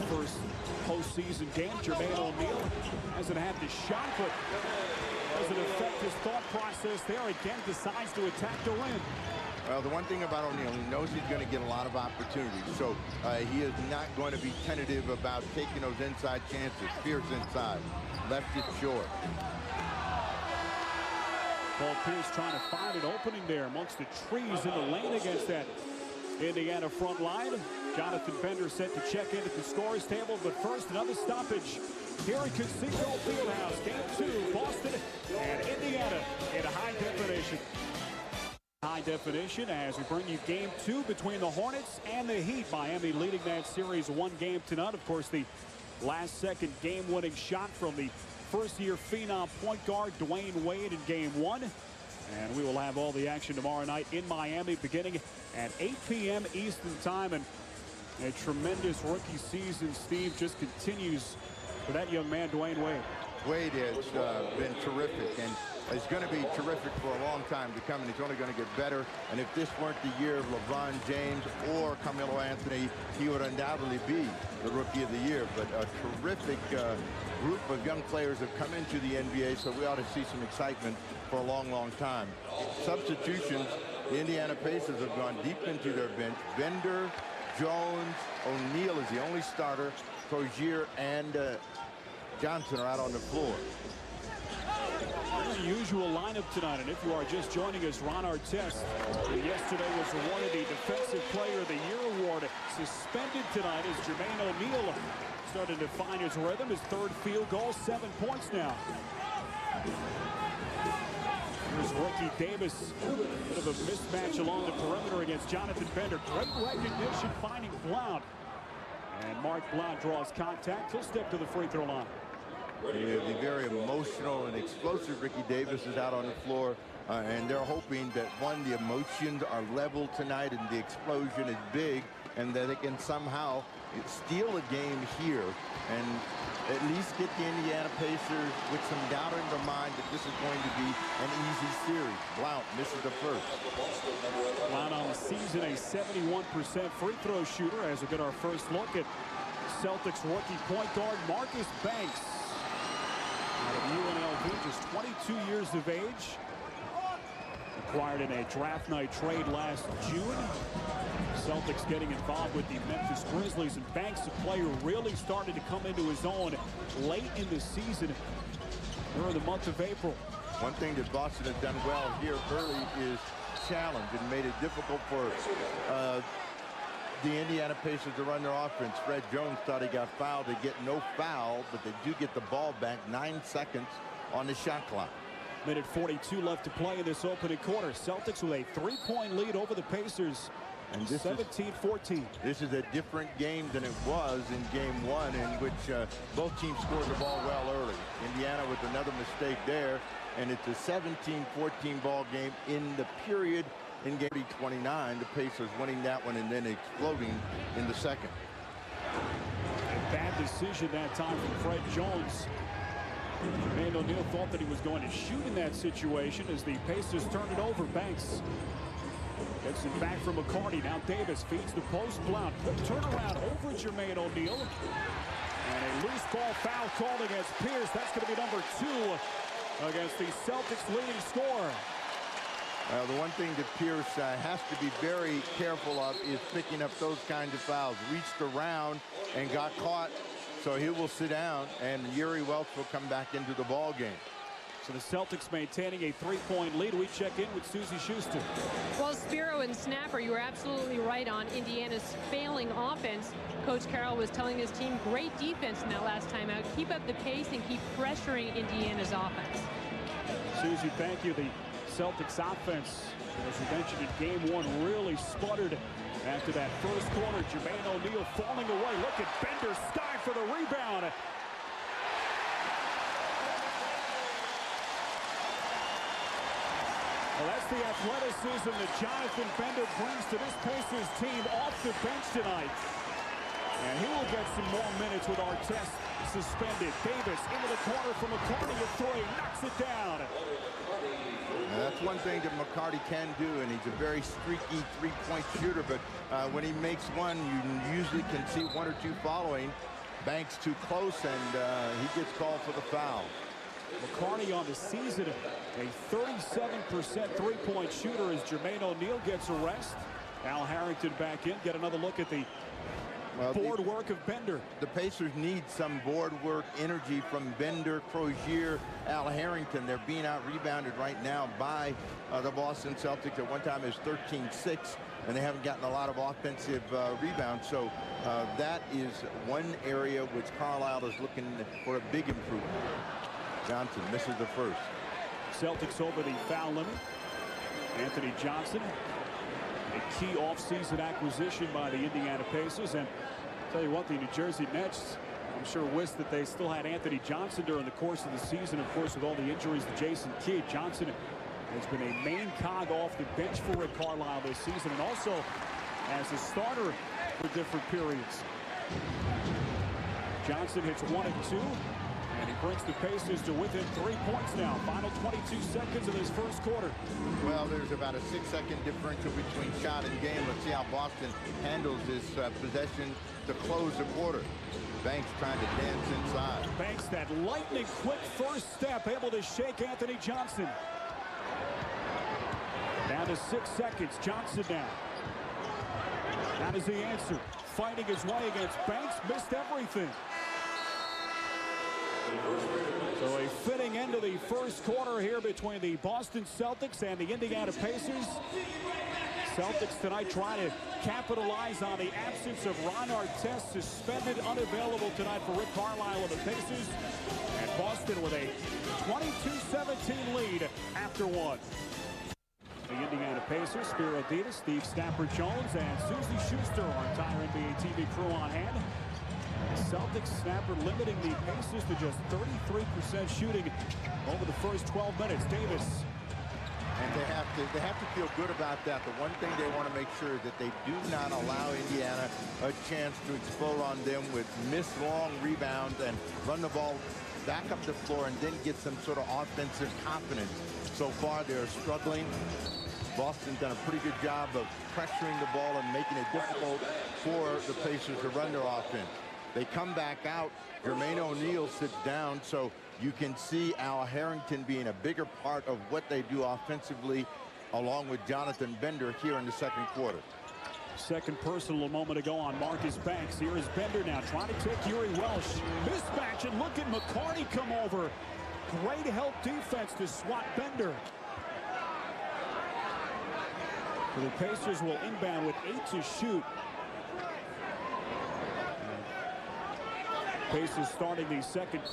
first postseason game. Jermaine O'Neal hasn't had the shot, but doesn't affect his thought process there. Again, decides to attack the rim. Well, the one thing about O'Neal, he knows he's going to get a lot of opportunities. So he is not going to be tentative about taking those inside chances. Pierce inside, left it short. Paul Pierce trying to find an opening there amongst the trees in the lane against that Indiana front line. Jonathan Bender set to check in at the scorer's table, but first another stoppage here at Conseco Fieldhouse. Game 2, Boston and Indiana in high definition. High definition as we bring you game 2 between the Hornets and the Heat. Miami leading that series 1 game tonight. Of course, the last-second game-winning shot from the first-year phenom point guard Dwayne Wade in game 1. And we will have all the action tomorrow night in Miami beginning at 8 p.m. Eastern time. And a tremendous rookie season, Steve, just continues for that young man, Dwayne Wade. Wade has been terrific, and it's going to be terrific for a long time to come, and he's only going to get better. And if this weren't the year of LeBron James or Carmelo Anthony, he would undoubtedly be the Rookie of the Year. But a terrific group of young players have come into the NBA, so we ought to see some excitement for a long, long time. Substitutions, the Indiana Pacers have gone deep into their bench. Bender, Jones, O'Neal is the only starter. Crozier and Johnson are out on the floor. Unusual lineup tonight, and if you are just joining us, Ron Artest, who yesterday was awarded the Defensive Player of the Year award, suspended tonight as Jermaine O'Neal started to find his rhythm. His third field goal, 7 points now. Here's rookie Davis, bit of a mismatch along the perimeter against Jonathan Bender. Great recognition, finding Blount. And Mark Blount draws contact. He'll step to the free throw line. Yeah, the very emotional and explosive Ricky Davis is out on the floor, and they're hoping that, one, the emotions are level tonight and the explosion is big, and that they can somehow steal a game here and at least get the Indiana Pacers with some doubt in their mind that this is going to be an easy series. Blount misses the first. Blount on the season, a 71% free throw shooter, as we get our first look at Celtics rookie point guard Marcus Banks. Out of UNLV, just 22 years of age. Acquired in a draft night trade last June. Celtics getting involved with the Memphis Grizzlies, and Banks, a player who really started to come into his own late in the season during the month of April. One thing that Boston has done well here early is challenge and made it difficult for the Indiana Pacers to run their offense. Fred Jones thought he got fouled. They get no foul, but they do get the ball back. 9 seconds on the shot clock. Minute 42 left to play in this opening quarter. Celtics with a 3-point lead over the Pacers. And 17-14. This is a different game than it was in game 1, in which both teams scored the ball well early. Indiana with another mistake there, and it's a 17-14 ball game in the period. In game 29, the Pacers winning that one and then exploding in the second. A bad decision that time from Fred Jones. Jermaine O'Neal thought that he was going to shoot in that situation as the Pacers turned it over. Banks gets it back from McCarty. Now Davis feeds the post. Blount. Quick turnaround over Jermaine O'Neal. And a loose ball foul called against Pierce. That's going to be number 2 against the Celtics leading scorer. The one thing that Pierce has to be very careful of is picking up those kinds of fouls. Reached around and got caught, so he will sit down, and Yuri Welch will come back into the ball game. So the Celtics maintaining a 3-point lead. We check in with Susie Schuster. Well, Spiro and Snapper, you were absolutely right on Indiana's failing offense. Coach Carroll was telling his team, great defense in that last time out. Keep up the pace and keep pressuring Indiana's offense. Susie, thank you. The Celtics offense, as we mentioned in game 1, really sputtered after that first quarter. Jermaine O'Neal falling away. Look at Bender, Stein for the rebound. Well, that's the athleticism that Jonathan Bender brings to this Pacers team off the bench tonight. And he will get some more minutes with Artest suspended. Davis into the corner from McCarty at 3, knocks it down. Now, that's one thing that McCarty can do, and he's a very streaky 3-point shooter, but when he makes one, you usually can see 1 or 2 following. Banks too close, and he gets called for the foul. McCarty on the season, a 37% three-point shooter as Jermaine O'Neal gets a rest. Al Harrington back in. Get another look at the board work of Bender. The Pacers need some board work, energy from Bender, Crozier, Al Harrington. They're being out-rebounded right now by the Boston Celtics. At one time it was 13-6, and they haven't gotten a lot of offensive rebounds. So that is one area which Carlisle is looking for a big improvement. Johnson misses the first. Celtics over the foul limit. Anthony Johnson, a key offseason acquisition by the Indiana Pacers. And I'll tell you what, the New Jersey Nets, I'm sure, wish that they still had Anthony Johnson during the course of the season. Of course, with all the injuries to Jason Kidd, Johnson has been a main cog off the bench for Rick Carlisle this season, and also as a starter for different periods. Johnson hits 1 and 2. And he brings the Pacers to within 3 points now. Final 22 seconds of this first quarter. Well, there's about a 6-second differential between shot and game. Let's see how Boston handles this possession to close the quarter. Banks trying to dance inside. Banks, that lightning quick first step, able to shake Anthony Johnson. Down to 6 seconds. Johnson now. That is the answer. Fighting his way against Banks. Missed everything. So a fitting end to the first quarter here between the Boston Celtics and the Indiana Pacers. Celtics tonight trying to capitalize on the absence of Ron Artest, suspended, unavailable tonight for Rick Carlisle of the Pacers. And Boston with a 22-17 lead after one. The Indiana Pacers, Spiro Ditas, Steve Snapper-Jones, and Susie Schuster, our entire NBA TV crew on hand. The Celtics snapper limiting the Pacers to just 33% shooting over the first 12 minutes. Davis. And they have to feel good about that. The one thing they want to make sure is that they do not allow Indiana a chance to explode on them with missed long rebounds and run the ball back up the floor and then get some sort of offensive confidence. So far they're struggling. Boston's done a pretty good job of pressuring the ball and making it difficult for the Pacers to run their offense. They come back out. Jermaine O'Neal sits down, so you can see Al Harrington being a bigger part of what they do offensively, along with Jonathan Bender here in the second quarter. Second personal a moment ago on Marcus Banks. Here is Bender now trying to take Uri Welsh. Mismatch, and look at McCarty come over. Great help defense to swat Bender. So the Pacers will inbound with 8 to shoot. Pacers starting the second quarter.